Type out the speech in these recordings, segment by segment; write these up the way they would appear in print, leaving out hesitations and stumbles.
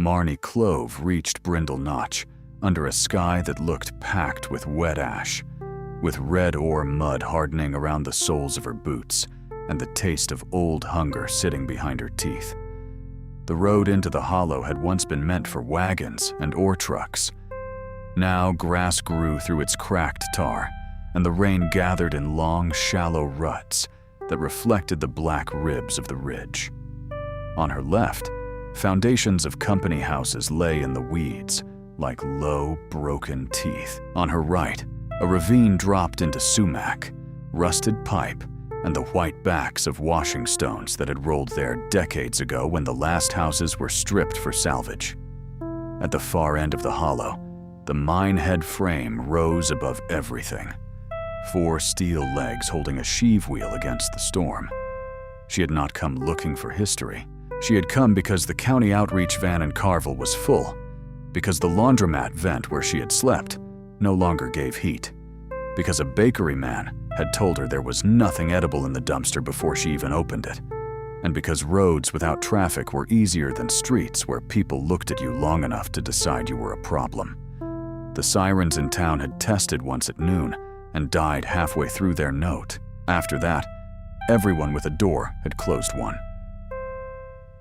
Marnie Clove reached Brindle Notch under a sky that looked packed with wet ash, with red ore mud hardening around the soles of her boots and the taste of old hunger sitting behind her teeth. The road into the hollow had once been meant for wagons and ore trucks. Now grass grew through its cracked tar, and the rain gathered in long, shallow ruts that reflected the black ribs of the ridge. On her left, foundations of company houses lay in the weeds, like low, broken teeth. On her right, a ravine dropped into sumac, rusted pipe, and the white backs of washing stones that had rolled there decades ago when the last houses were stripped for salvage. At the far end of the hollow, the mine head frame rose above everything, 4 steel legs holding a sheave wheel against the storm. She had not come looking for history. She had come because the county outreach van in Carville was full, because the laundromat vent where she had slept no longer gave heat, because a bakery man had told her there was nothing edible in the dumpster before she even opened it, and because roads without traffic were easier than streets where people looked at you long enough to decide you were a problem. The sirens in town had tested once at noon and died halfway through their note. After that, everyone with a door had closed one.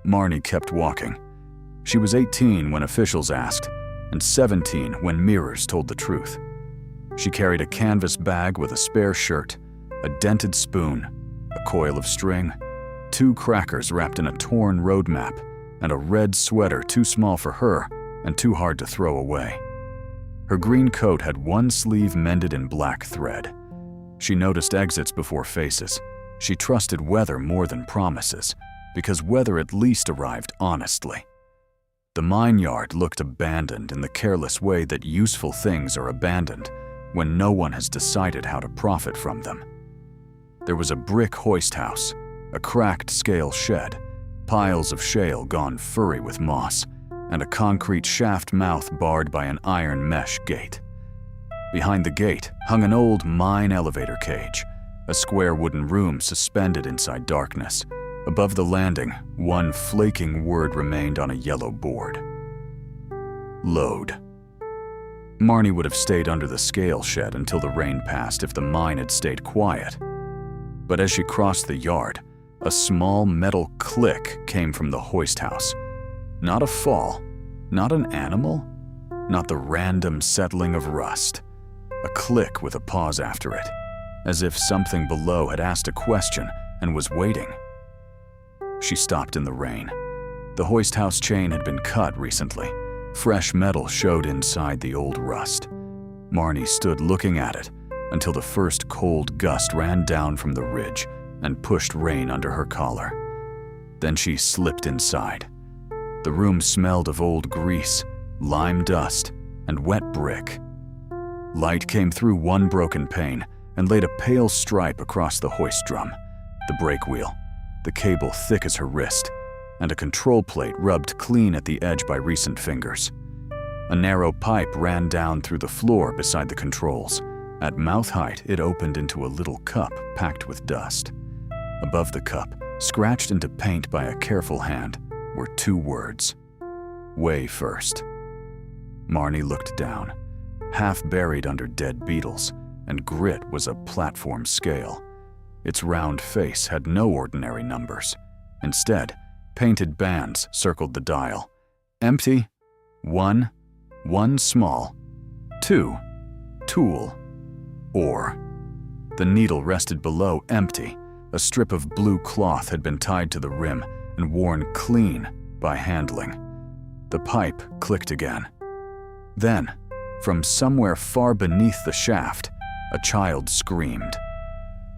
Marnie kept walking. She was 18 when officials asked, and 17 when mirrors told the truth. She carried a canvas bag with a spare shirt, a dented spoon, a coil of string, 2 crackers wrapped in a torn road map, and a red sweater too small for her and too hard to throw away. Her green coat had one sleeve mended in black thread. She noticed exits before faces. She trusted weather more than promises, because weather at least arrived honestly. The mine yard looked abandoned in the careless way that useful things are abandoned when no one has decided how to profit from them. There was a brick hoist house, a cracked scale shed, piles of shale gone furry with moss, and a concrete shaft mouth barred by an iron mesh gate. Behind the gate hung an old mine elevator cage, a square wooden room suspended inside darkness. Above the landing, one flaking word remained on a yellow board. Load. Marnie would have stayed under the scale shed until the rain passed if the mine had stayed quiet. But as she crossed the yard, a small metal click came from the hoist house. Not a fall, not an animal, not the random settling of rust. A click with a pause after it, as if something below had asked a question and was waiting. She stopped in the rain. The hoist house chain had been cut recently. Fresh metal showed inside the old rust. Marnie stood looking at it until the first cold gust ran down from the ridge and pushed rain under her collar. Then she slipped inside. The room smelled of old grease, lime dust, and wet brick. Light came through one broken pane and laid a pale stripe across the hoist drum, the brake wheel, the cable thick as her wrist, and a control plate rubbed clean at the edge by recent fingers. A narrow pipe ran down through the floor beside the controls. At mouth height, it opened into a little cup packed with dust. Above the cup, scratched into paint by a careful hand, were 2 words: "Weigh first." Marnie looked down. Half buried under dead beetles, and grit was a platform scale. Its round face had no ordinary numbers. Instead, painted bands circled the dial. Empty, 1, 1 small, 2, tool, ore. The needle rested below empty. A strip of blue cloth had been tied to the rim and worn clean by handling. The pipe clicked again. Then, from somewhere far beneath the shaft, a child screamed.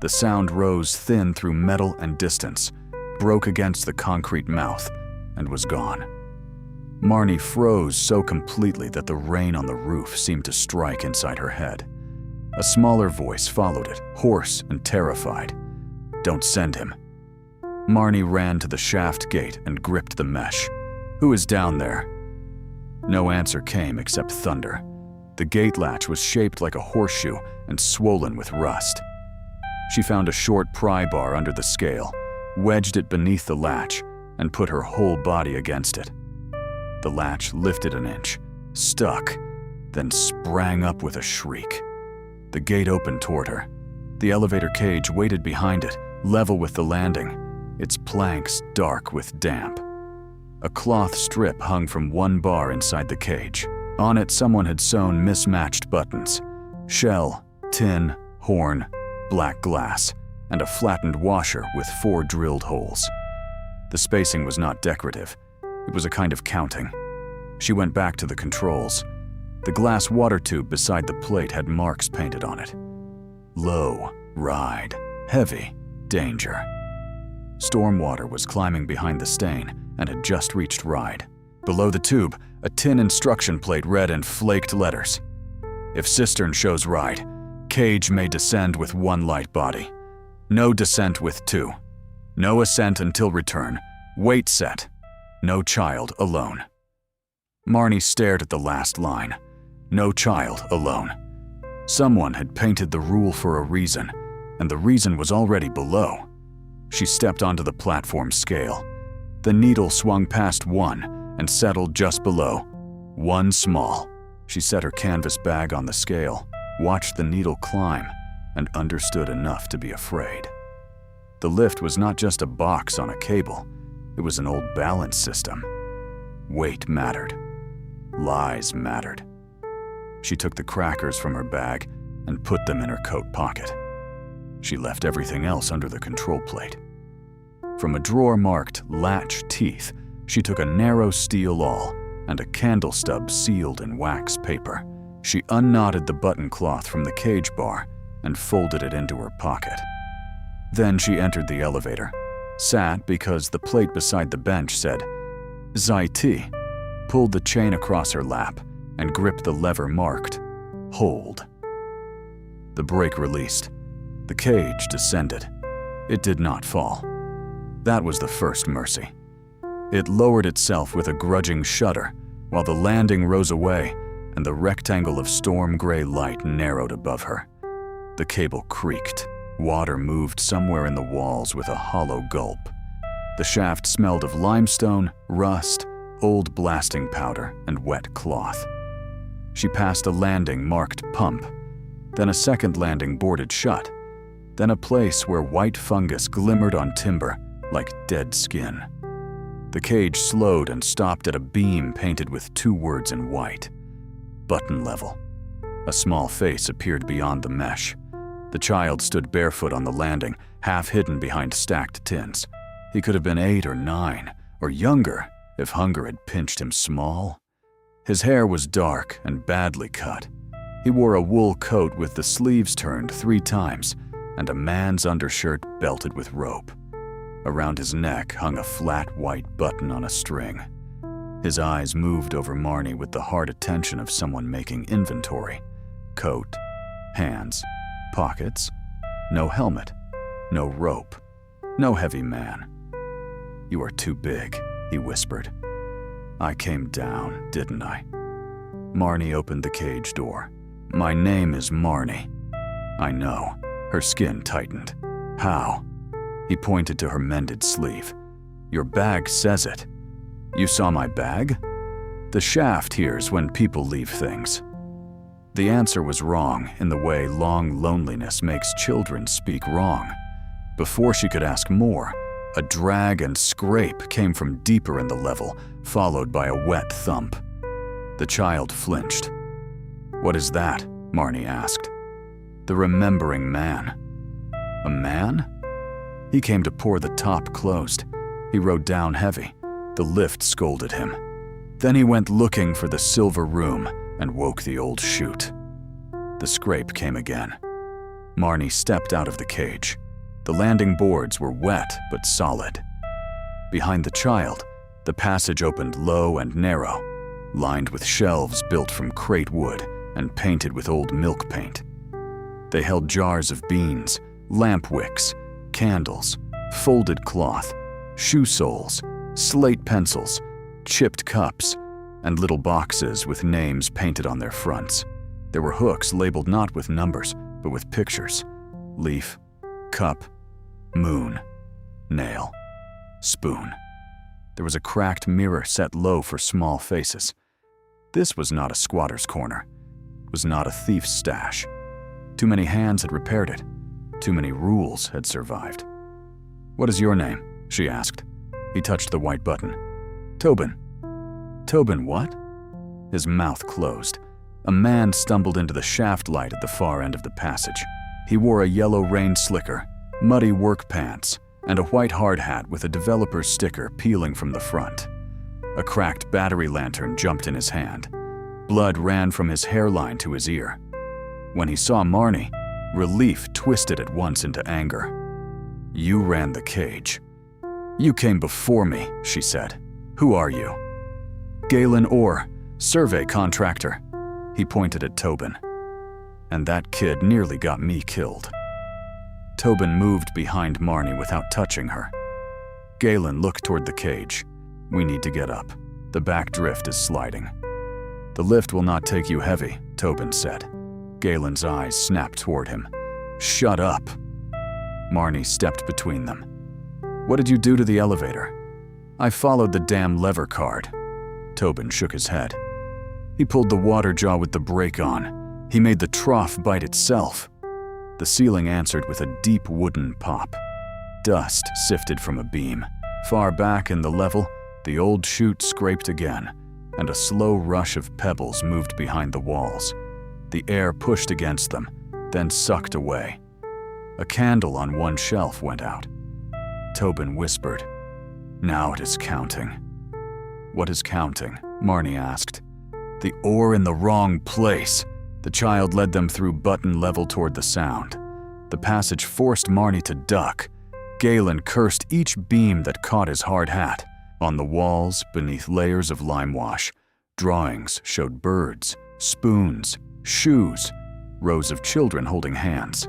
The sound rose thin through metal and distance, broke against the concrete mouth, and was gone. Marnie froze so completely that the rain on the roof seemed to strike inside her head. A smaller voice followed it, hoarse and terrified. "Don't send him." Marnie ran to the shaft gate and gripped the mesh. "Who is down there?" No answer came except thunder. The gate latch was shaped like a horseshoe and swollen with rust. She found a short pry bar under the scale, wedged it beneath the latch, and put her whole body against it. The latch lifted an inch, stuck, then sprang up with a shriek. The gate opened toward her. The elevator cage waited behind it, level with the landing, its planks dark with damp. A cloth strip hung from one bar inside the cage. On it, someone had sewn mismatched buttons: shell, tin, horn, black glass, and a flattened washer with 4 drilled holes. The spacing was not decorative. It was a kind of counting. She went back to the controls. The glass water tube beside the plate had marks painted on it. Low, ride, heavy, danger. Stormwater was climbing behind the stain and had just reached ride. Below the tube, a tin instruction plate read in flaked letters: if cistern shows ride, cage may descend with 1 light body. No descent with 2. No ascent until return. Weight set. No child alone. Marnie stared at the last line. No child alone. Someone had painted the rule for a reason, and the reason was already below. She stepped onto the platform scale. The needle swung past 1 and settled just below. 1 small. She set her canvas bag on the scale, watched the needle climb, and understood enough to be afraid. The lift was not just a box on a cable. It was an old balance system. Weight mattered. Lies mattered. She took the crackers from her bag and put them in her coat pocket. She left everything else under the control plate. From a drawer marked latch teeth, she took a narrow steel awl and a candle stub sealed in wax paper. She unknotted the button cloth from the cage bar and folded it into her pocket. Then she entered the elevator, sat because the plate beside the bench said ZIT, pulled the chain across her lap, and gripped the lever marked hold. The brake released. The cage descended. It did not fall. That was the first mercy. It lowered itself with a grudging shudder while the landing rose away and the rectangle of storm gray light narrowed above her. The cable creaked. Water moved somewhere in the walls with a hollow gulp. The shaft smelled of limestone, rust, old blasting powder, and wet cloth. She passed a landing marked pump, then a second landing boarded shut, then a place where white fungus glimmered on timber like dead skin. The cage slowed and stopped at a beam painted with 2 words in white: button level. A small face appeared beyond the mesh. The child stood barefoot on the landing, half hidden behind stacked tins. He could have been 8 or 9, or younger if hunger had pinched him small. His hair was dark and badly cut. He wore a wool coat with the sleeves turned 3 times and a man's undershirt belted with rope. Around his neck hung a flat white button on a string. His eyes moved over Marnie with the hard attention of someone making inventory. Coat, hands, pockets, no helmet, no rope, no heavy man. "You are too big," he whispered. "I came down, didn't I?" Marnie opened the cage door. "My name is Marnie." "I know." Her skin tightened. "How?" He pointed to her mended sleeve. "Your bag says it." "You saw my bag?" "The shaft hears when people leave things." The answer was wrong in the way long loneliness makes children speak wrong. Before she could ask more, a drag and scrape came from deeper in the level, followed by a wet thump. The child flinched. "What is that?" Marnie asked. "The remembering man." "A man?" He came to pour the top closed. He rode down heavy. The lift scolded him. Then he went looking for the silver room and woke the old chute. The scrape came again. Marnie stepped out of the cage. The landing boards were wet but solid. Behind the child, the passage opened low and narrow, lined with shelves built from crate wood and painted with old milk paint. They held jars of beans, lamp wicks, candles, folded cloth, shoe soles, slate pencils, chipped cups, and little boxes with names painted on their fronts. There were hooks labeled not with numbers, but with pictures: leaf, cup, moon, nail, spoon. There was a cracked mirror set low for small faces. This was not a squatter's corner. It was not a thief's stash. Too many hands had repaired it. Too many rules had survived. "What is your name?" she asked. He touched the white button. "Tobin." "Tobin what?" His mouth closed. A man stumbled into the shaft light at the far end of the passage. He wore a yellow rain slicker, muddy work pants, and a white hard hat with a developer's sticker peeling from the front. A cracked battery lantern jumped in his hand. Blood ran from his hairline to his ear. When he saw Marnie, relief twisted at once into anger. "You ran the cage." "You came before me," she said. "Who are you?" "Galen Orr, survey contractor." He pointed at Tobin. "And that kid nearly got me killed." Tobin moved behind Marnie without touching her. Galen looked toward the cage. "We need to get up. The back drift is sliding." "The lift will not take you heavy," Tobin said. Galen's eyes snapped toward him. "Shut up." Marnie stepped between them. "What did you do to the elevator?" "I followed the damn lever card." Tobin shook his head. "He pulled the water jaw with the brake on. He made the trough bite itself." The ceiling answered with a deep wooden pop. Dust sifted from a beam. Far back in the level, the old chute scraped again, and a slow rush of pebbles moved behind the walls. The air pushed against them, then sucked away. A candle on one shelf went out. Tobin whispered, "Now it is counting." "What is counting?" Marnie asked. "The ore in the wrong place." The child led them through button level toward the sound. The passage forced Marnie to duck. Galen cursed each beam that caught his hard hat. On the walls, beneath layers of lime wash, drawings showed birds, spoons, shoes, rows of children holding hands.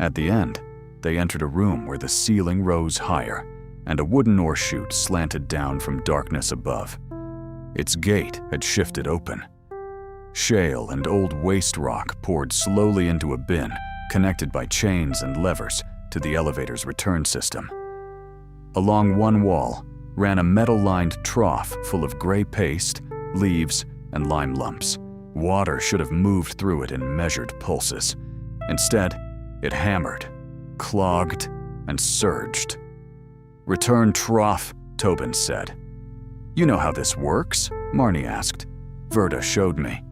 At the end, they entered a room where the ceiling rose higher, and a wooden ore chute slanted down from darkness above. Its gate had shifted open. Shale and old waste rock poured slowly into a bin connected by chains and levers to the elevator's return system. Along one wall ran a metal-lined trough full of gray paste, leaves, and lime lumps. Water should have moved through it in measured pulses. Instead, it hammered, clogged, and surged. "Return trough," Tobin said. "You know how this works?" Marnie asked. "Verda showed me."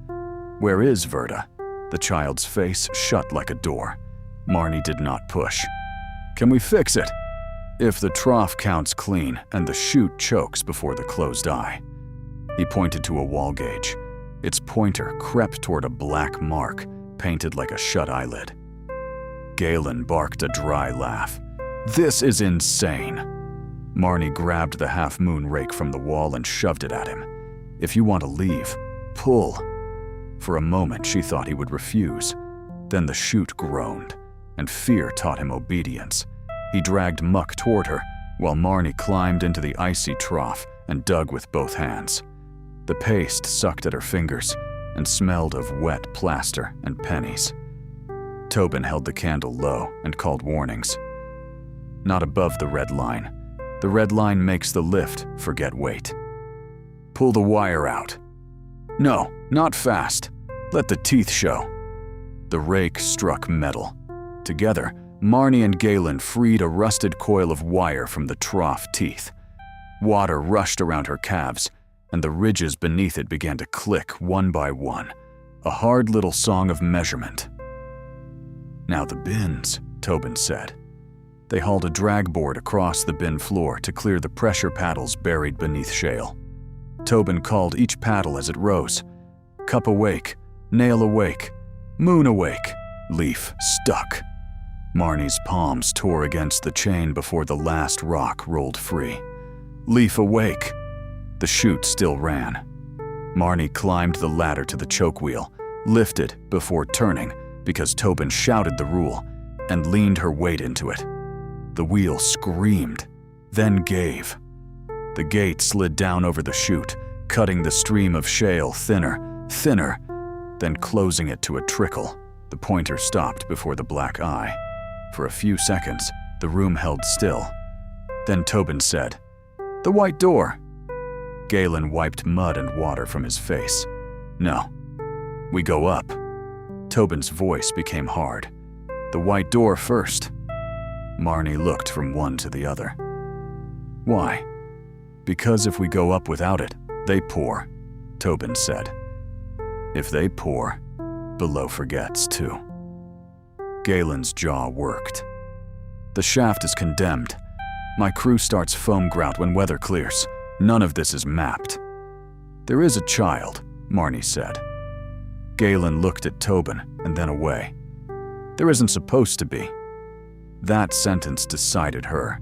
"Where is Verda?" The child's face shut like a door. Marnie did not push. "Can we fix it?" "If the trough counts clean and the chute chokes before the closed eye." He pointed to a wall gauge. Its pointer crept toward a black mark, painted like a shut eyelid. Galen barked a dry laugh. "This is insane." Marnie grabbed the half-moon rake from the wall and shoved it at him. "If you want to leave, pull." For a moment, she thought he would refuse. Then the chute groaned, and fear taught him obedience. He dragged Muck toward her, while Marnie climbed into the icy trough and dug with both hands. The paste sucked at her fingers and smelled of wet plaster and pennies. Tobin held the candle low and called warnings. "Not above the red line. The red line makes the lift forget weight." "Pull the wire out." "No, not fast. Let the teeth show." The rake struck metal. Together, Marnie and Galen freed a rusted coil of wire from the trough teeth. Water rushed around her calves, and the ridges beneath it began to click one by one, a hard little song of measurement. "Now the bins," Tobin said. They hauled a drag board across the bin floor to clear the pressure paddles buried beneath shale. Tobin called each paddle as it rose. "Cup awake, nail awake, moon awake, leaf stuck." Marnie's palms tore against the chain before the last rock rolled free. "Leaf awake." The chute still ran. Marnie climbed the ladder to the choke wheel, lifted before turning because Tobin shouted the rule, and leaned her weight into it. The wheel screamed, then gave. The gate slid down over the chute, cutting the stream of shale thinner, then closing it to a trickle. The pointer stopped before the black eye. For a few seconds, the room held still. Then Tobin said, The white door. Galen wiped mud and water from his face. No. We go up. Tobin's voice became hard. The white door first. Marnie looked from one to the other. Why? Because if we go up without it, they pour, Tobin said. If they pour, below forgets too. Galen's jaw worked. The shaft is condemned. My crew starts foam grout when weather clears. None of this is mapped. There is a child, Marnie said. Galen looked at Tobin and then away. There isn't supposed to be. That sentence decided her.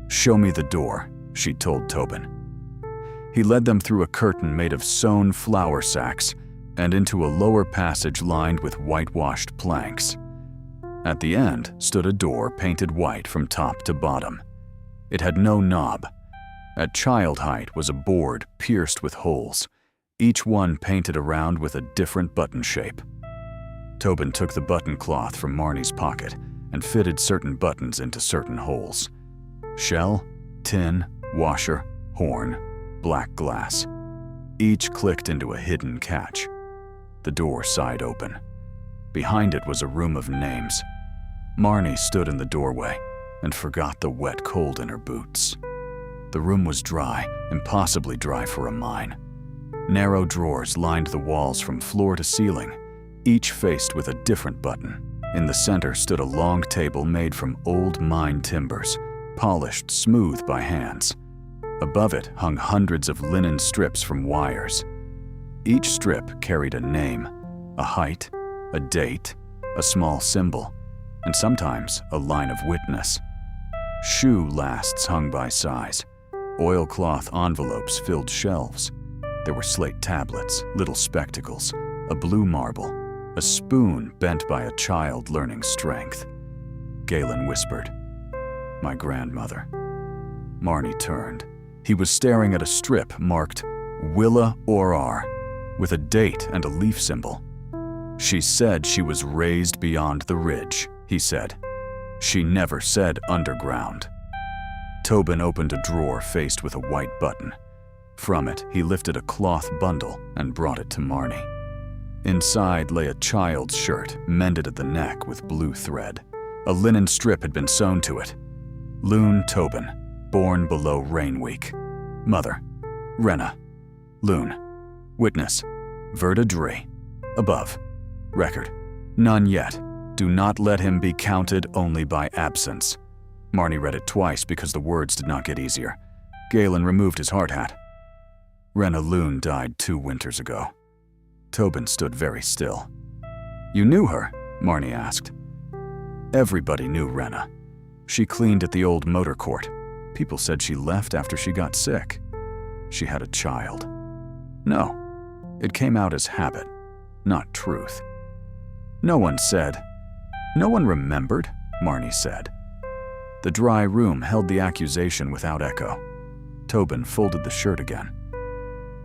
Show me the door, she told Tobin. He led them through a curtain made of sewn flour sacks and into a lower passage lined with whitewashed planks. At the end stood a door painted white from top to bottom. It had no knob. At child height was a board pierced with holes, each one painted around with a different button shape. Tobin took the button cloth from Marnie's pocket and fitted certain buttons into certain holes. Shell, tin, washer, horn, black glass. Each clicked into a hidden catch. The door sighed open. Behind it was a room of names. Marnie stood in the doorway and forgot the wet cold in her boots. The room was dry, impossibly dry for a mine. Narrow drawers lined the walls from floor to ceiling, each faced with a different button. In the center stood a long table made from old mine timbers, polished smooth by hands. Above it hung hundreds of linen strips from wires. Each strip carried a name, a height, a date, a small symbol, and sometimes a line of witness. Shoe lasts hung by size. Oilcloth envelopes filled shelves. There were slate tablets, little spectacles, a blue marble, a spoon bent by a child learning strength. Galen whispered, "My grandmother." Marnie turned. He was staring at a strip marked Willa Orar with a date and a leaf symbol. "She said she was raised beyond the ridge," he said. "She never said underground." Tobin opened a drawer faced with a white button. From it, he lifted a cloth bundle and brought it to Marnie. Inside lay a child's shirt, mended at the neck with blue thread. A linen strip had been sewn to it. Loon Tobin, born below rain week. Mother, Renna. Loon. Witness, Verda Dree. Above. Record, none yet. Do not let him be counted only by absence. Marnie read it twice because the words did not get easier. Galen removed his hard hat. Renna Loon died 2 winters ago. Tobin stood very still. You knew her? Marnie asked. Everybody knew Renna. She cleaned at the old motor court. People said she left after she got sick. She had a child. No, it came out as habit, not truth. No one said. No one remembered, Marnie said. The dry room held the accusation without echo. Tobin folded the shirt again.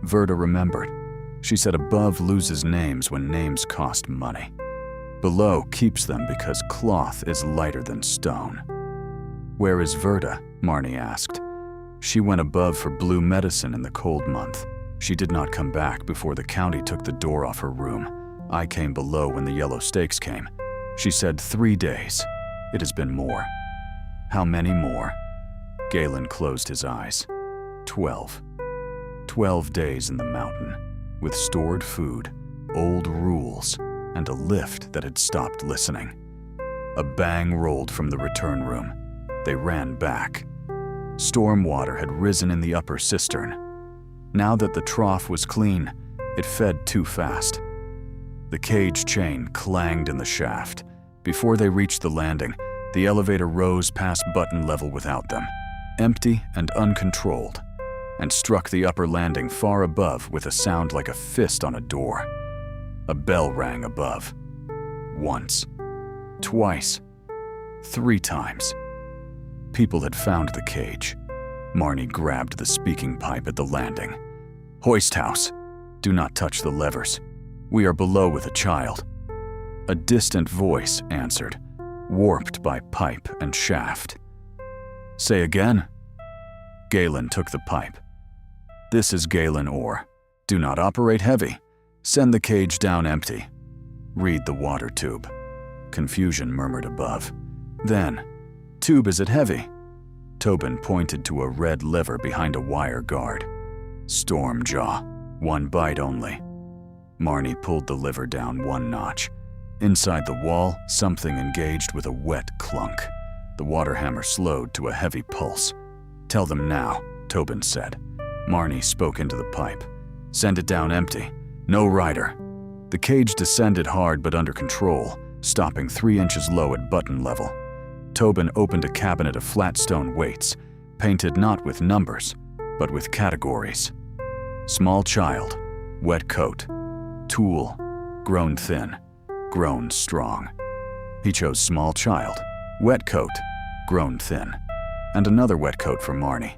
Verda remembered. She said above loses names when names cost money. Below keeps them because cloth is lighter than stone. Where is Verda? Marnie asked. She went above for blue medicine in the cold month. She did not come back before the county took the door off her room. I came below when the yellow stakes came. She said 3 days. It has been more. How many more? Galen closed his eyes. 12. 12 days in the mountain, with stored food, old rules, and a lift that had stopped listening. A bang rolled from the return room. They ran back. Storm water had risen in the upper cistern. Now that the trough was clean, it fed too fast. The cage chain clanged in the shaft. Before they reached the landing, the elevator rose past button level without them, empty and uncontrolled, and struck the upper landing far above with a sound like a fist on a door. A bell rang above. Once. Twice. 3 times. People had found the cage. Marnie grabbed the speaking pipe at the landing. Hoist house. Do not touch the levers. We are below with a child. A distant voice answered, warped by pipe and shaft. Say again. Galen took the pipe. "This is Galen Orr. Do not operate heavy. Send the cage down empty. Read the water tube." Confusion murmured above. Then, "Tube, is it heavy?" Tobin pointed to a red lever behind a wire guard. "Stormjaw. 1 bite only." Marnie pulled the lever down 1 notch. Inside the wall, something engaged with a wet clunk. The water hammer slowed to a heavy pulse. "Tell them now," Tobin said. Marnie spoke into the pipe. "Send it down empty. No rider." The cage descended hard but under control, stopping 3 inches low at button level. Tobin opened a cabinet of flat stone weights, painted not with numbers, but with categories. Small child, wet coat, tool, grown thin, grown strong. He chose small child, wet coat, grown thin, and another wet coat for Marnie,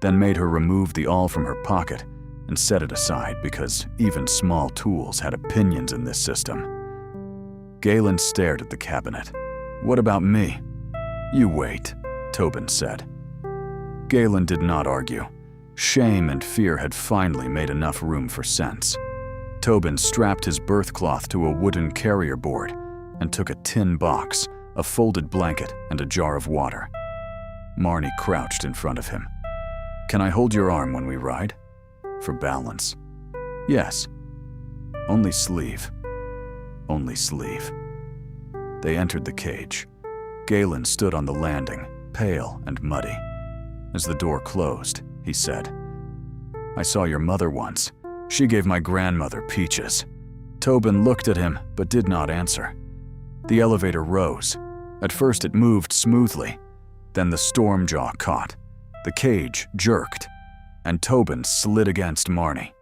then made her remove the awl from her pocket and set it aside because even small tools had opinions in this system. Galen stared at the cabinet. "What about me?" "You wait," Tobin said. Galen did not argue. Shame and fear had finally made enough room for sense. Tobin strapped his birth cloth to a wooden carrier board and took a tin box, a folded blanket, and a jar of water. Marnie crouched in front of him. "Can I hold your arm when we ride?" "For balance." "Yes." "Only sleeve." "Only sleeve." They entered the cage. Galen stood on the landing, pale and muddy. As the door closed, he said, "I saw your mother once. She gave my grandmother peaches." Tobin looked at him but did not answer. The elevator rose. At first it moved smoothly. Then the Stormjaw caught. The cage jerked, and Tobin slid against Marnie.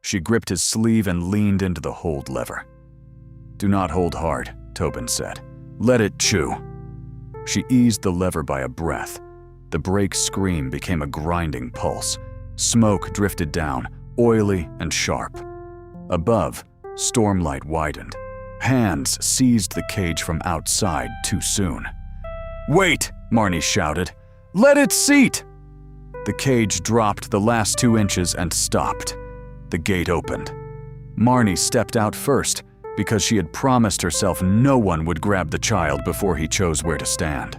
She gripped his sleeve and leaned into the hold lever. "Do not hold hard," Tobin said. "Let it chew." She eased the lever by a breath. The brake scream became a grinding pulse. Smoke drifted down, oily and sharp. Above, stormlight widened. Hands seized the cage from outside too soon. "Wait!" Marnie shouted. "Let it seat!" The cage dropped the last 2 inches and stopped. The gate opened. Marnie stepped out first because she had promised herself no one would grab the child before he chose where to stand.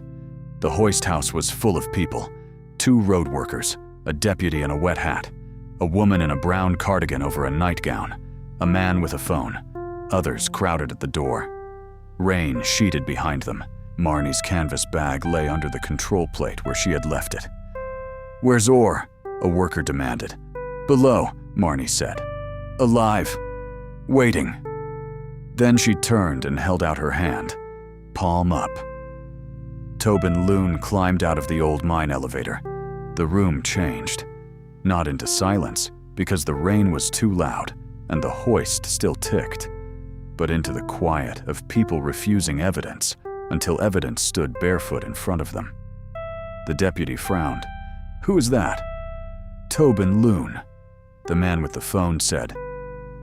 The hoist house was full of people. 2 road workers, a deputy in a wet hat, a woman in a brown cardigan over a nightgown, a man with a phone. Others crowded at the door. Rain sheeted behind them. Marnie's canvas bag lay under the control plate where she had left it. "Where's Orr?" a worker demanded. "Below," Marnie said. "Alive. Waiting." Then she turned and held out her hand, palm up. Tobin Loon climbed out of the old mine elevator. The room changed. Not into silence, because the rain was too loud and the hoist still ticked, but into the quiet of people refusing evidence until evidence stood barefoot in front of them. The deputy frowned. "Who is that?" "Tobin Loon." The man with the phone said,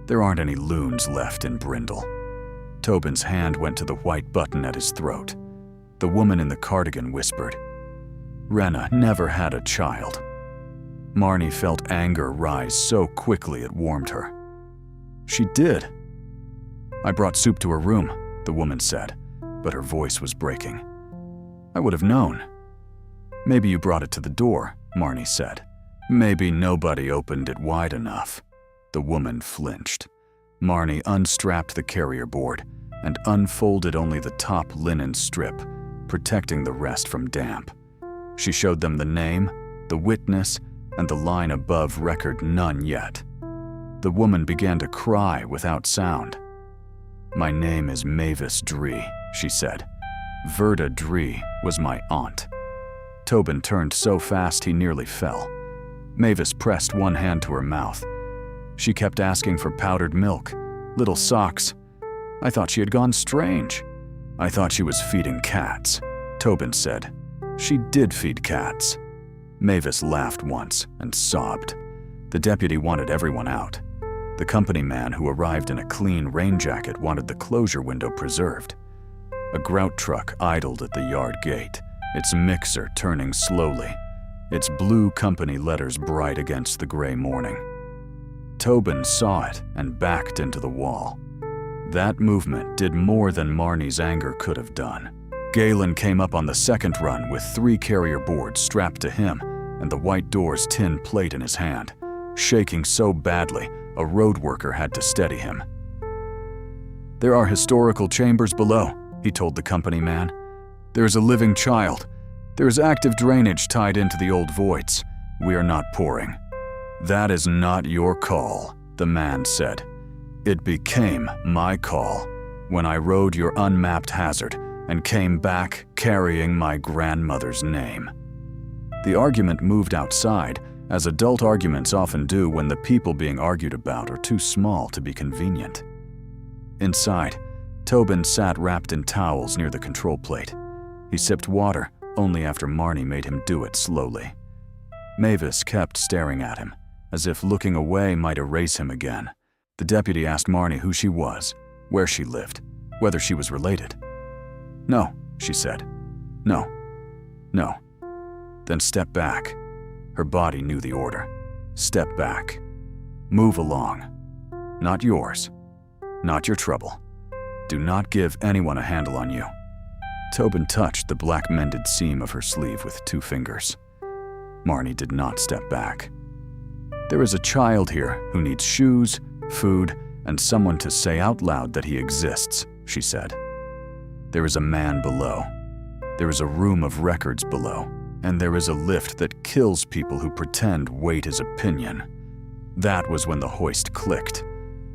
"There aren't any loons left in Brindle." Tobin's hand went to the white button at his throat. The woman in the cardigan whispered, "Rena never had a child." Marnie felt anger rise so quickly it warmed her. "She did." "I brought soup to her room," the woman said, but her voice was breaking. "I would have known." "Maybe you brought it to the door," Marnie said. "Maybe nobody opened it wide enough." The woman flinched. Marnie unstrapped the carrier board and unfolded only the top linen strip, protecting the rest from damp. She showed them the name, the witness, and the line above record none yet. The woman began to cry without sound. "My name is Mavis Dree," she said. "Verda Dree was my aunt." Tobin turned so fast he nearly fell. Mavis pressed one hand to her mouth. She kept asking for powdered milk, little socks. "I thought she had gone strange." "I thought she was feeding cats," Tobin said. "She did feed cats." Mavis laughed once and sobbed. The deputy wanted everyone out. The company man who arrived in a clean rain jacket wanted the closure window preserved. A grout truck idled at the yard gate, its mixer turning slowly. its blue company letters bright against the gray morning. Tobin saw it and backed into the wall. That movement did more than Marnie's anger could have done. Galen came up on the second run with 3 carrier boards strapped to him and the white door's tin plate in his hand, shaking so badly a road worker had to steady him. "There are historical chambers below," he told the company man. "There is a living child. There is active drainage tied into the old voids. We are not pouring." "That is not your call," the man said. "It became my call when I rode your unmapped hazard and came back carrying my grandmother's name." The argument moved outside, as adult arguments often do when the people being argued about are too small to be convenient. Inside, Tobin sat wrapped in towels near the control plate. He sipped water only after Marnie made him do it slowly. Mavis kept staring at him, as if looking away might erase him again. The deputy asked Marnie who she was, where she lived, whether she was related. "No," she said. "No. No." "Then step back." Her body knew the order. "Step back. Move along. Not yours. Not your trouble. Do not give anyone a handle on you." Tobin touched the black mended seam of her sleeve with 2 fingers. Marnie did not step back. "There is a child here who needs shoes, food, and someone to say out loud that he exists," she said. "There is a man below. There is a room of records below. And there is a lift that kills people who pretend weight is opinion." That was when the hoist clicked.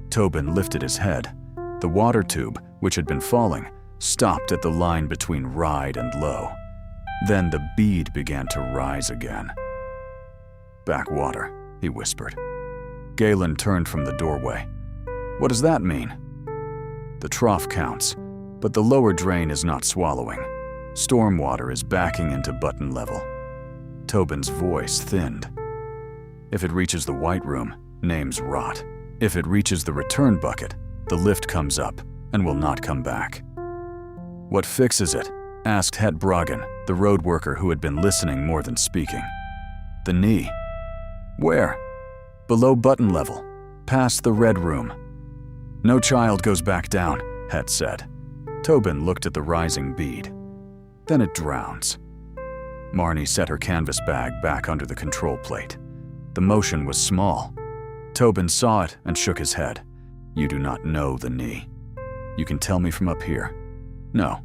Tobin lifted his head. The water tube, which had been falling, stopped at the line between ride and low. Then the bead began to rise again. "Backwater," he whispered. Galen turned from the doorway. "What does that mean?" "The trough counts, but the lower drain is not swallowing. Stormwater is backing into button level." Tobin's voice thinned. "If it reaches the white room, names rot. If it reaches the return bucket, the lift comes up and will not come back." "What fixes it?" asked Het Broggen, the road worker who had been listening more than speaking. "The knee." "Where?" "Below button level, past the red room." "No child goes back down," Het said. Tobin looked at the rising bead. "Then it drowns." Marnie set her canvas bag back under the control plate. The motion was small. Tobin saw it and shook his head. "You do not know the knee. You can tell me from up here." "No."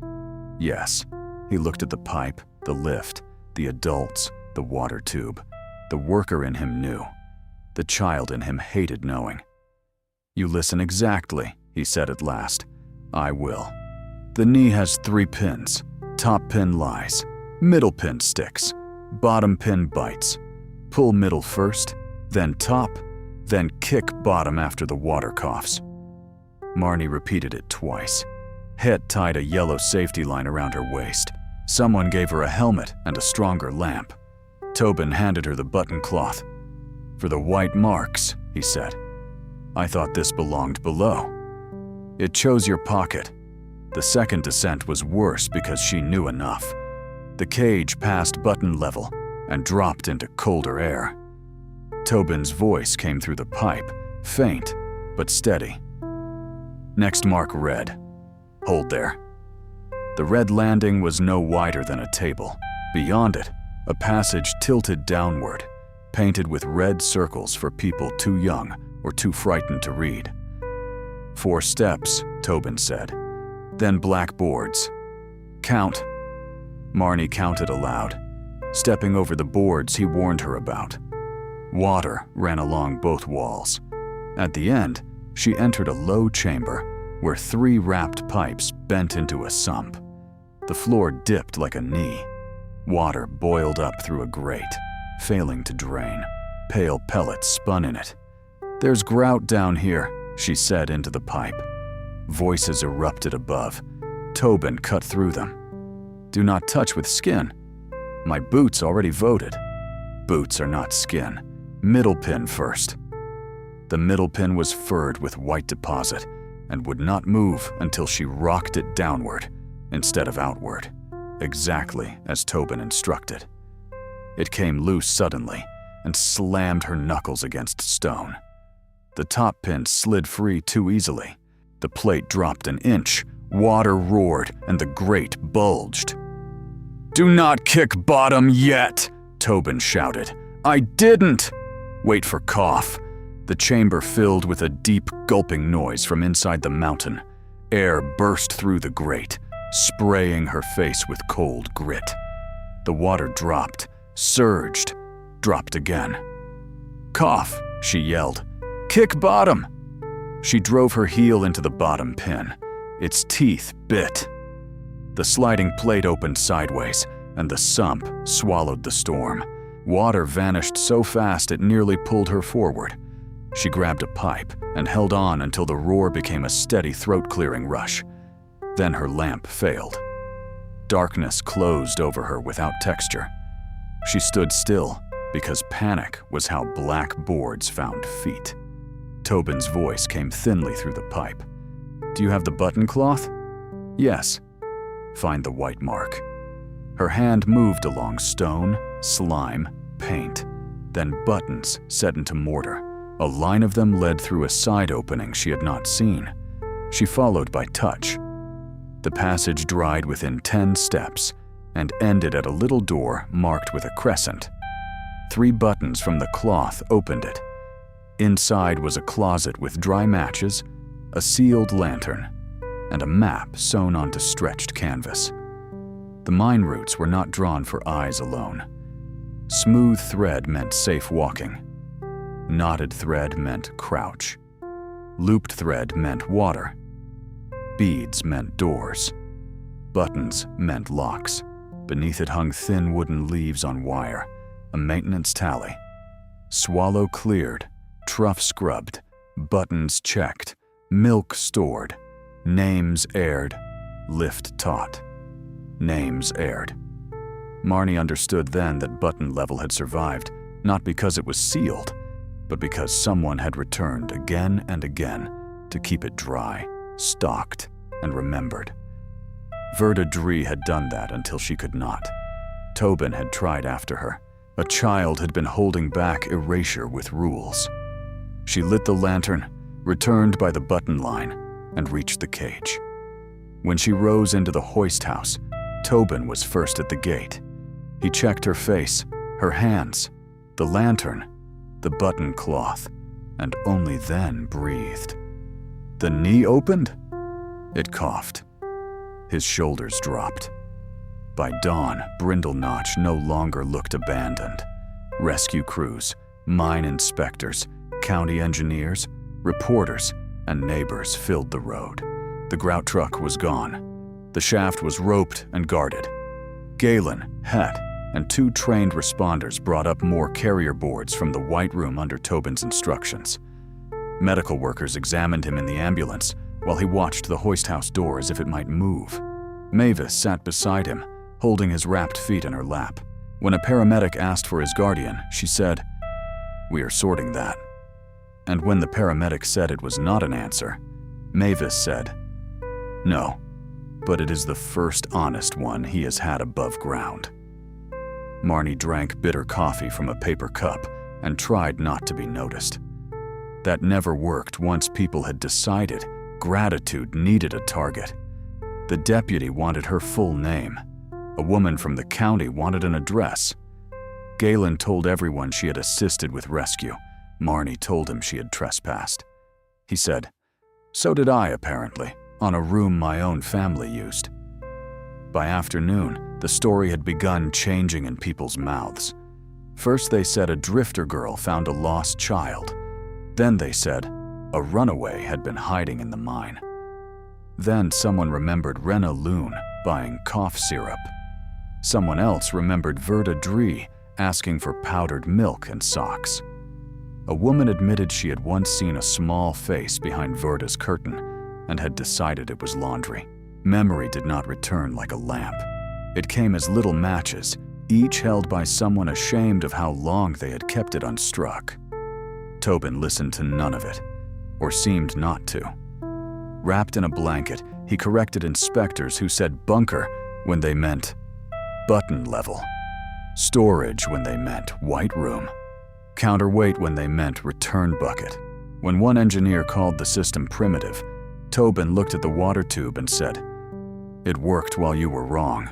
"Yes." He looked at the pipe, the lift, the adults, the water tube. The worker in him knew. The child in him hated knowing. "You listen exactly," he said at last. "I will. The knee has 3 pins. Top pin lies, middle pin sticks, bottom pin bites. Pull middle first, then top, then kick bottom after the water coughs." Marnie repeated it twice. Het tied a yellow safety line around her waist. Someone gave her a helmet and a stronger lamp. Tobin handed her the button cloth. "For the white marks," he said. "I thought this belonged below." "It chose your pocket." The second descent was worse because she knew enough. The cage passed button level and dropped into colder air. Tobin's voice came through the pipe, faint but steady. "Next mark red. Hold there." The red landing was no wider than a table. Beyond it, a passage tilted downward, painted with red circles for people too young or too frightened to read. 4 steps, Tobin said. Then black boards. "Count." Marnie counted aloud. Stepping over the boards he warned her about. Water ran along both walls. At the end, she entered a low chamber where 3 wrapped pipes bent into a sump. The floor dipped like a knee. Water boiled up through a grate, failing to drain. Pale pellets spun in it. "There's grout down here," she said into the pipe. Voices erupted above. Tobin cut through them. "Do not touch with skin." "My boots already voted." "Boots are not skin. Middle pin first." The middle pin was furred with white deposit and would not move until she rocked it downward instead of outward, exactly as Tobin instructed. It came loose suddenly and slammed her knuckles against stone. The top pin slid free too easily. The plate dropped an inch, water roared, and the grate bulged. "Do not kick bottom yet," Tobin shouted. "I didn't!" Wait for cough. The chamber filled with a deep, gulping noise from inside the mountain. Air burst through the grate, spraying her face with cold grit. The water dropped, surged, dropped again. "Cough," she yelled. "Kick bottom!" She drove her heel into the bottom pin. Its teeth bit. The sliding plate opened sideways, and the sump swallowed the storm. Water vanished so fast it nearly pulled her forward. She grabbed a pipe and held on until the roar became a steady throat-clearing rush. Then her lamp failed. Darkness closed over her without texture. She stood still because panic was how black boards found feet. Tobin's voice came thinly through the pipe. "Do you have the button cloth?" "Yes." "Find the white mark." Her hand moved along stone, slime, paint, then buttons set into mortar. A line of them led through a side opening she had not seen. She followed by touch. The passage dried within 10 steps and ended at a little door marked with a crescent. 3 buttons from the cloth opened it. Inside was a closet with dry matches, a sealed lantern, and a map sewn onto stretched canvas. The mine routes were not drawn for eyes alone. Smooth thread meant safe walking. Knotted thread meant crouch. Looped thread meant water. Beads meant doors. Buttons meant locks. Beneath it hung thin wooden leaves on wire, a maintenance tally. Swallow cleared, trough scrubbed, buttons checked, milk stored, names aired, lift taught. Names aired. Marnie understood then that button level had survived, not because it was sealed, but because someone had returned again and again to keep it dry, stocked, and remembered. Verda Dree had done that until she could not. Tobin had tried after her. A child had been holding back erasure with rules. She lit the lantern, returned by the button line, and reached the cage. When she rose into the hoist house, Tobin was first at the gate. He checked her face, her hands, the lantern, the button cloth, and only then breathed. The knee opened? It coughed. His shoulders dropped. By dawn, Brindle Notch no longer looked abandoned. Rescue crews, mine inspectors, county engineers, reporters, and neighbors filled the road. The grout truck was gone. The shaft was roped and guarded. Galen, Het, and 2 trained responders brought up more carrier boards from the white room under Tobin's instructions. Medical workers examined him in the ambulance while he watched the hoist house door as if it might move. Mavis sat beside him, holding his wrapped feet in her lap. When a paramedic asked for his guardian, she said, "We are sorting that." And when the paramedic said it was not an answer, Mavis said, "No, but it is the first honest one he has had above ground." Marnie drank bitter coffee from a paper cup and tried not to be noticed. That never worked once people had decided gratitude needed a target. The deputy wanted her full name. A woman from the county wanted an address. Galen told everyone she had assisted with rescue. Marnie told him she had trespassed. He said, "So did I, apparently, on a room my own family used." By afternoon, the story had begun changing in people's mouths. First they said a drifter girl found a lost child. Then they said a runaway had been hiding in the mine. Then someone remembered Rena Loon buying cough syrup. Someone else remembered Verda Dree asking for powdered milk and socks. A woman admitted she had once seen a small face behind Verda's curtain and had decided it was laundry. Memory did not return like a lamp. It came as little matches, each held by someone ashamed of how long they had kept it unstruck. Tobin listened to none of it, or seemed not to. Wrapped in a blanket, he corrected inspectors who said bunker when they meant button level. Storage when they meant white room. Counterweight when they meant return bucket. When one engineer called the system primitive, Tobin looked at the water tube and said, "It worked while you were wrong."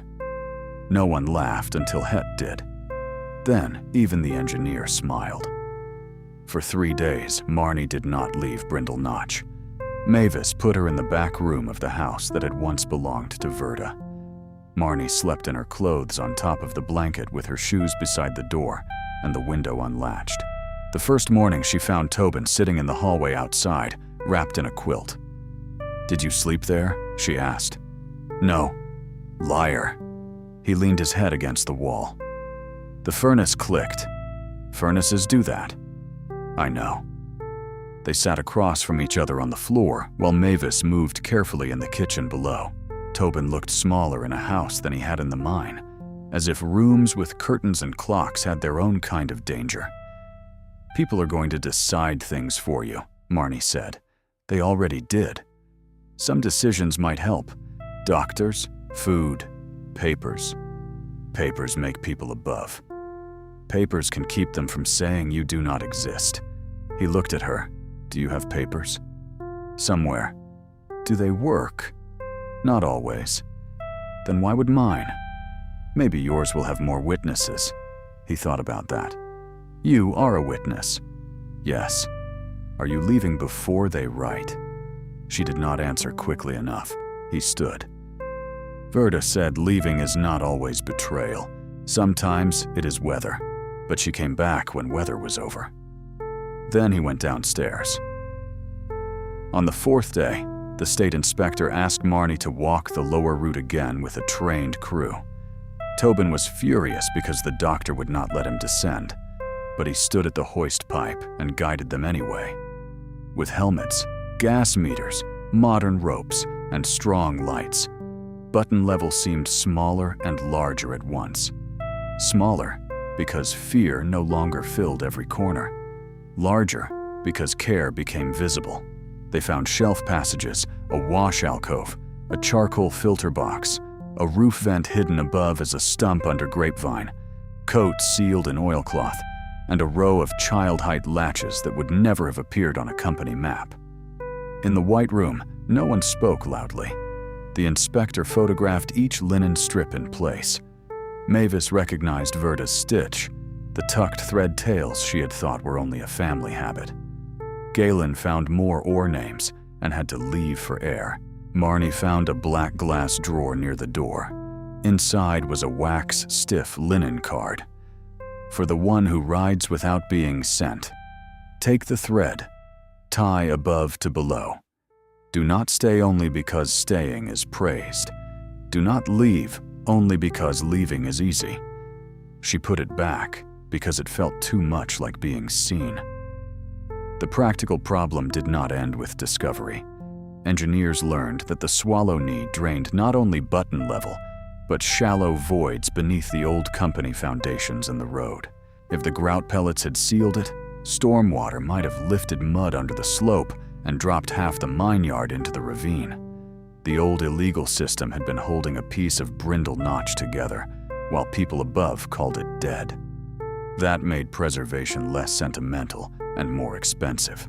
No one laughed until Het did. Then, even the engineer smiled. For 3 days, Marnie did not leave Brindle Notch. Mavis put her in the back room of the house that had once belonged to Verda. Marnie slept in her clothes on top of the blanket with her shoes beside the door and the window unlatched. The first morning she found Tobin sitting in the hallway outside, wrapped in a quilt. "Did you sleep there?" she asked. "No." "Liar." He leaned his head against the wall. The furnace clicked. "Furnaces do that." "I know." They sat across from each other on the floor while Mavis moved carefully in the kitchen below. Tobin looked smaller in a house than he had in the mine, as if rooms with curtains and clocks had their own kind of danger. "People are going to decide things for you," Marnie said. "They already did. Some decisions might help. Doctors, food, papers. Papers make people above. Papers can keep them from saying you do not exist." He looked at her. "Do you have papers?" "Somewhere." "Do they work?" "Not always." "Then why would mine?" "Maybe yours will have more witnesses." He thought about that. "You are a witness." "Yes." "Are you leaving before they write?" She did not answer quickly enough. He stood. Verda said leaving is not always betrayal. Sometimes it is weather. But she came back when weather was over. Then he went downstairs. On the 4th day, the state inspector asked Marnie to walk the lower route again with a trained crew. Tobin was furious because the doctor would not let him descend, but he stood at the hoist pipe and guided them anyway. With helmets, gas meters, modern ropes, and strong lights, button level seemed smaller and larger at once. Smaller because fear no longer filled every corner. Larger because care became visible. They found shelf passages, a wash alcove, a charcoal filter box, a roof vent hidden above as a stump under grapevine, coats sealed in oilcloth, and a row of child-height latches that would never have appeared on a company map. In the white room, no one spoke loudly. The inspector photographed each linen strip in place. Mavis recognized Verda's stitch, the tucked thread tails she had thought were only a family habit. Galen found more ore names and had to leave for air. Marnie found a black glass drawer near the door. Inside was a wax-stiff linen card. For the one who rides without being sent, take the thread, tie above to below. Do not stay only because staying is praised. Do not leave only because leaving is easy. She put it back because it felt too much like being seen. The practical problem did not end with discovery. Engineers learned that the swallow knee drained not only button level, but shallow voids beneath the old company foundations in the road. If the grout pellets had sealed it, stormwater might have lifted mud under the slope and dropped half the mine yard into the ravine. The old illegal system had been holding a piece of Brindle Notch together, while people above called it dead. That made preservation less sentimental and more expensive.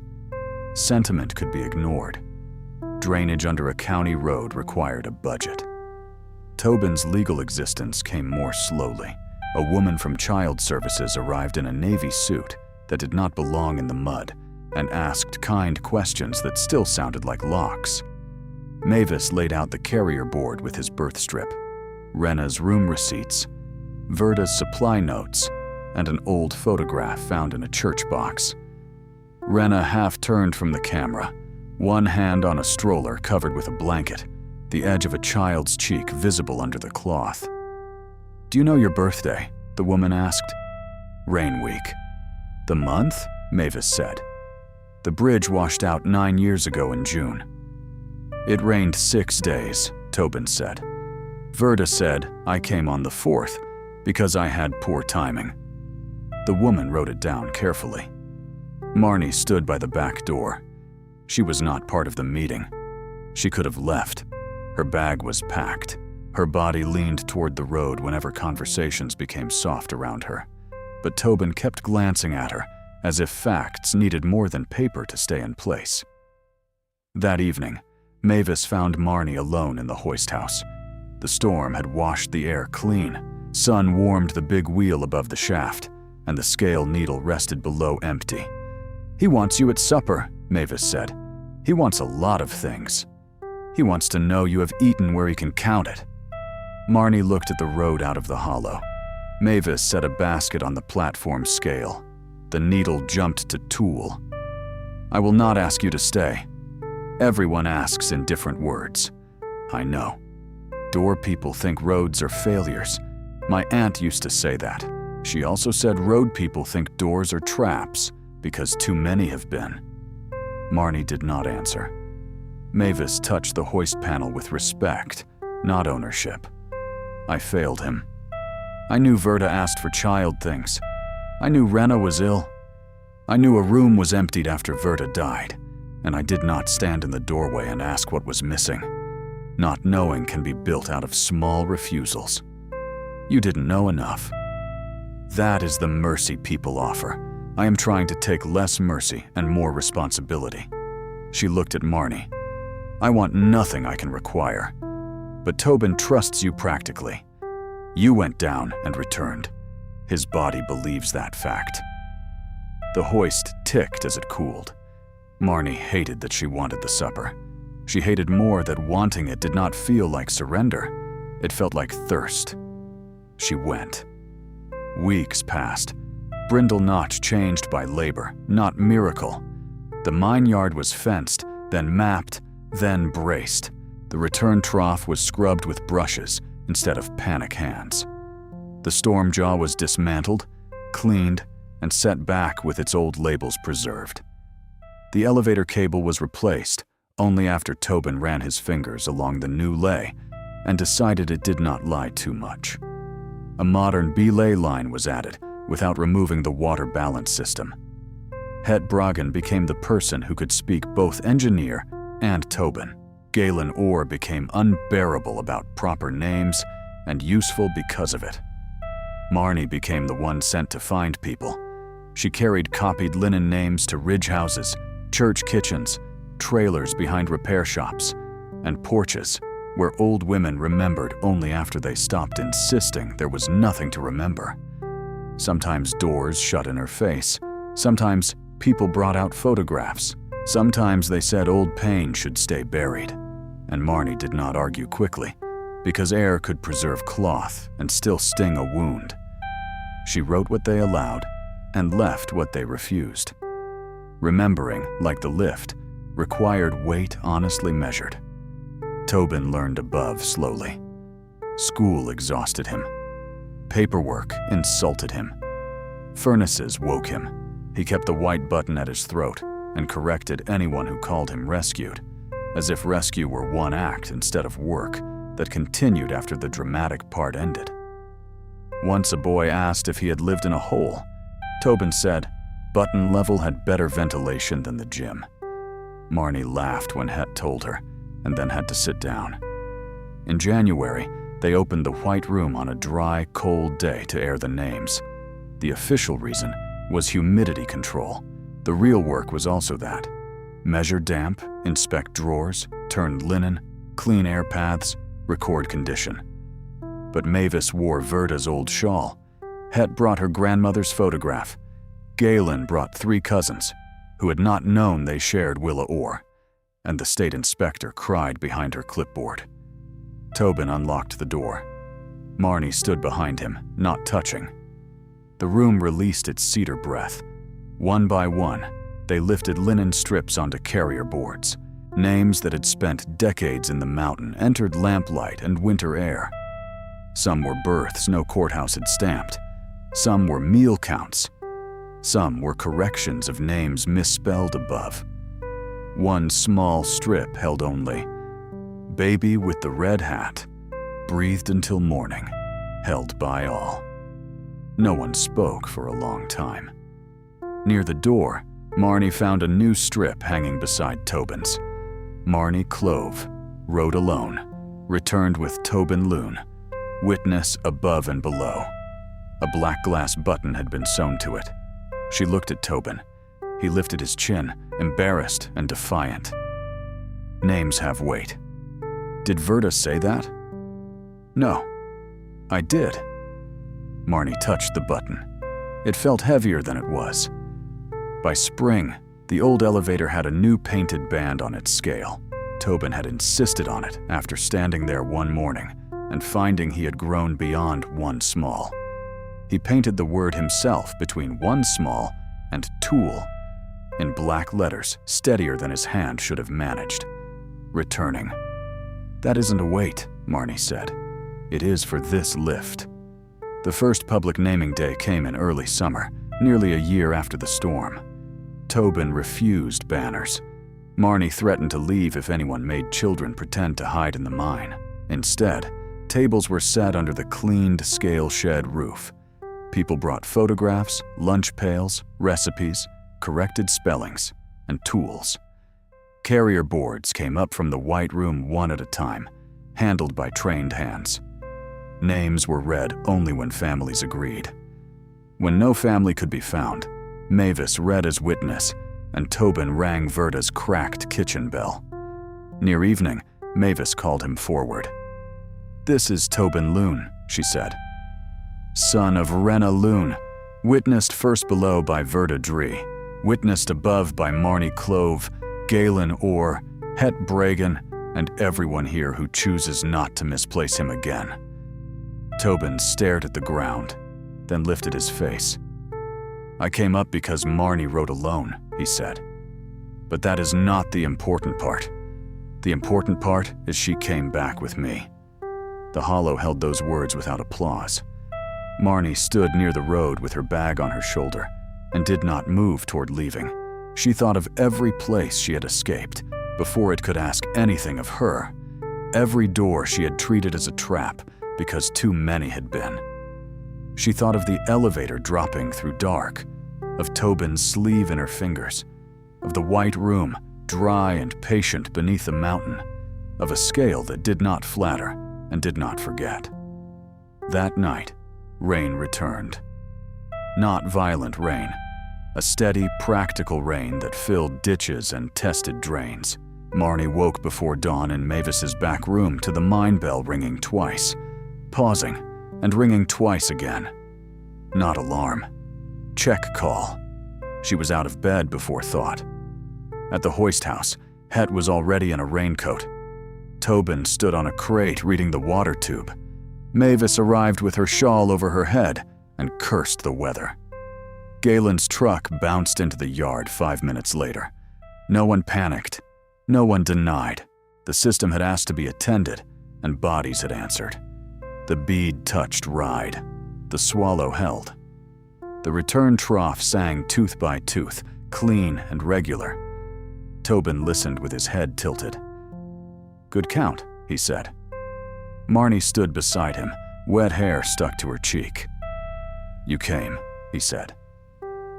Sentiment could be ignored. Drainage under a county road required a budget. Tobin's legal existence came more slowly. A woman from Child Services arrived in a navy suit that did not belong in the mud and asked kind questions that still sounded like locks. Mavis laid out the carrier board with his birth strip, Rena's room receipts, Verda's supply notes, and an old photograph found in a church box. Rena half-turned from the camera, one hand on a stroller covered with a blanket, the edge of a child's cheek visible under the cloth. "Do you know your birthday?" the woman asked. "Rain week." "The month?" Mavis said. "The bridge washed out 9 years ago in June." "It rained 6 days," Tobin said. Verda said, "I came on the 4th because I had poor timing." The woman wrote it down carefully. Marnie stood by the back door. She was not part of the meeting. She could have left. Her bag was packed. Her body leaned toward the road whenever conversations became soft around her. But Tobin kept glancing at her, as if facts needed more than paper to stay in place. That evening, Mavis found Marnie alone in the hoist house. The storm had washed the air clean. Sun warmed the big wheel above the shaft, and the scale needle rested below empty. "He wants you at supper," Mavis said. "He wants a lot of things. He wants to know you have eaten where he can count it." Marnie looked at the road out of the hollow. Mavis set a basket on the platform scale. The needle jumped to tool. "I will not ask you to stay. Everyone asks in different words. I know. Door people think roads are failures. My aunt used to say that. She also said road people think doors are traps because too many have been." Marnie did not answer. Mavis touched the hoist panel with respect, not ownership. "I failed him. I knew Verta asked for child things. I knew Rena was ill. I knew a room was emptied after Verta died, and I did not stand in the doorway and ask what was missing. Not knowing can be built out of small refusals. You didn't know enough. That is the mercy people offer. I am trying to take less mercy and more responsibility." She looked at Marnie. "I want nothing I can require. But Tobin trusts you practically. You went down and returned. His body believes that fact." The hoist ticked as it cooled. Marnie hated that she wanted the supper. She hated more that wanting it did not feel like surrender. It felt like thirst. She went. Weeks passed. Brindle Notch changed by labor, not miracle. The mine yard was fenced, then mapped, then braced. The return trough was scrubbed with brushes instead of panic hands. The storm jaw was dismantled, cleaned, and set back with its old labels preserved. The elevator cable was replaced only after Tobin ran his fingers along the new lay and decided it did not lie too much. A modern belay line was added without removing the water balance system. Het Bragen became the person who could speak both engineer and Tobin. Galen Orr became unbearable about proper names and useful because of it. Marnie became the one sent to find people. She carried copied linen names to ridge houses, church kitchens, trailers behind repair shops, and porches where old women remembered only after they stopped insisting there was nothing to remember. Sometimes doors shut in her face. Sometimes people brought out photographs. Sometimes they said old pain should stay buried. And Marnie did not argue quickly, because air could preserve cloth and still sting a wound. She wrote what they allowed and left what they refused. Remembering, like the lift, required weight honestly measured. Tobin learned above slowly. School exhausted him. Paperwork insulted him. Furnaces woke him. He kept the white button at his throat and corrected anyone who called him rescued, as if rescue were one act instead of work that continued after the dramatic part ended. Once a boy asked if he had lived in a hole. Tobin said, "Button level had better ventilation than the gym." Marnie laughed when Het told her, and then had to sit down. In January, they opened the White Room on a dry, cold day to air the names. The official reason was humidity control. The real work was also that. Measure damp, inspect drawers, turn linen, clean air paths, record condition. But Mavis wore Verta's old shawl. Het brought her grandmother's photograph. Galen brought 3 cousins, who had not known they shared Willa Orr, and the state inspector cried behind her clipboard. Tobin unlocked the door. Marnie stood behind him, not touching. The room released its cedar breath. One by one, they lifted linen strips onto carrier boards. Names that had spent decades in the mountain entered lamplight and winter air. Some were births no courthouse had stamped. Some were meal counts. Some were corrections of names misspelled above. One small strip held only, "Baby with the red hat, breathed until morning, held by all." No one spoke for a long time. Near the door, Marnie found a new strip hanging beside Tobin's. Marnie Clove, wrote alone, returned with Tobin Loon, witness above and below. A black glass button had been sewn to it. She looked at Tobin. He lifted his chin, embarrassed and defiant. Names have weight. Did Verda say that? No. I did. Marnie touched the button. It felt heavier than it was. By spring, the old elevator had a new painted band on its scale. Tobin had insisted on it after standing there one morning and finding he had grown beyond one small. He painted the word himself between one small and tool in black letters, steadier than his hand should have managed. Returning. That isn't a weight, Marnie said. It is for this lift. The first public naming day came in early summer, nearly a year after the storm. Tobin refused banners. Marnie threatened to leave if anyone made children pretend to hide in the mine. Instead, tables were set under the cleaned scale shed roof. People brought photographs, lunch pails, recipes, corrected spellings, and tools. Carrier boards came up from the white room one at a time, handled by trained hands. Names were read only when families agreed. When no family could be found, Mavis read as witness, and Tobin rang Verda's cracked kitchen bell. Near evening, Mavis called him forward. "This is Tobin Loon," she said. "Son of Rena Loon, witnessed first below by Verda Dree, witnessed above by Marnie Clove, Galen Orr, Het Bragan, and everyone here who chooses not to misplace him again." Tobin stared at the ground, then lifted his face. "I came up because Marnie wrote alone," he said. "But that is not the important part. The important part is she came back with me." The hollow held those words without applause. Marnie stood near the road with her bag on her shoulder and did not move toward leaving. She thought of every place she had escaped before it could ask anything of her. Every door she had treated as a trap because too many had been. She thought of the elevator dropping through dark, of Tobin's sleeve in her fingers, of the white room, dry and patient beneath the mountain, of a scale that did not flatter and did not forget. That night, rain returned. Not violent rain, a steady, practical rain that filled ditches and tested drains. Marnie woke before dawn in Mavis's back room to the mine bell ringing twice, pausing and ringing twice again. Not alarm. Check call. She was out of bed before thought. At the hoist house, Het was already in a raincoat. Tobin stood on a crate reading the water tube. Mavis arrived with her shawl over her head and cursed the weather. Galen's truck bounced into the yard 5 minutes later. No one panicked. No one denied. The system had asked to be attended, and bodies had answered. The bead touched ride. The swallow held. The return trough sang tooth by tooth, clean and regular. Tobin listened with his head tilted. "Good count," he said. Marnie stood beside him, wet hair stuck to her cheek. "You came," he said.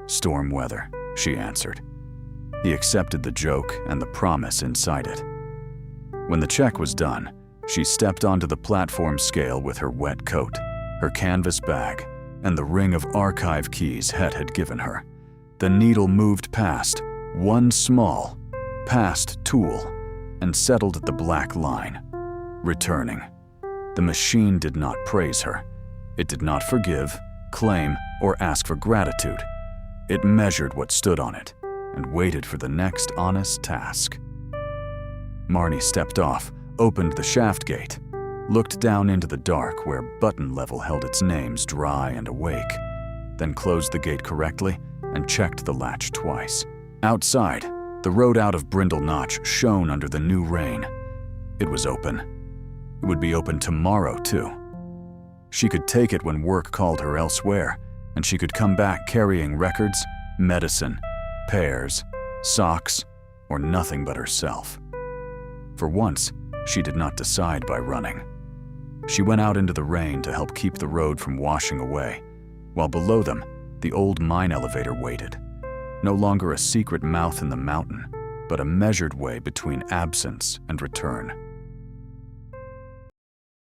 "Storm weather," she answered. He accepted the joke and the promise inside it. When the check was done, she stepped onto the platform scale with her wet coat, her canvas bag, and the ring of archive keys Het had given her. The needle moved past, one small, past tool, and settled at the black line. Returning. The machine did not praise her. It did not forgive, claim, or ask for gratitude. It measured what stood on it and waited for the next honest task. Marnie stepped off, opened the shaft gate, looked down into the dark where button level held its names dry and awake, then closed the gate correctly and checked the latch twice. Outside, the road out of Brindle Notch shone under the new rain. It was open. It would be open tomorrow, too. She could take it when work called her elsewhere, and she could come back carrying records, medicine, pears, socks, or nothing but herself. For once, she did not decide by running. She went out into the rain to help keep the road from washing away, while below them, the old mine elevator waited. No longer a secret mouth in the mountain, but a measured way between absence and return.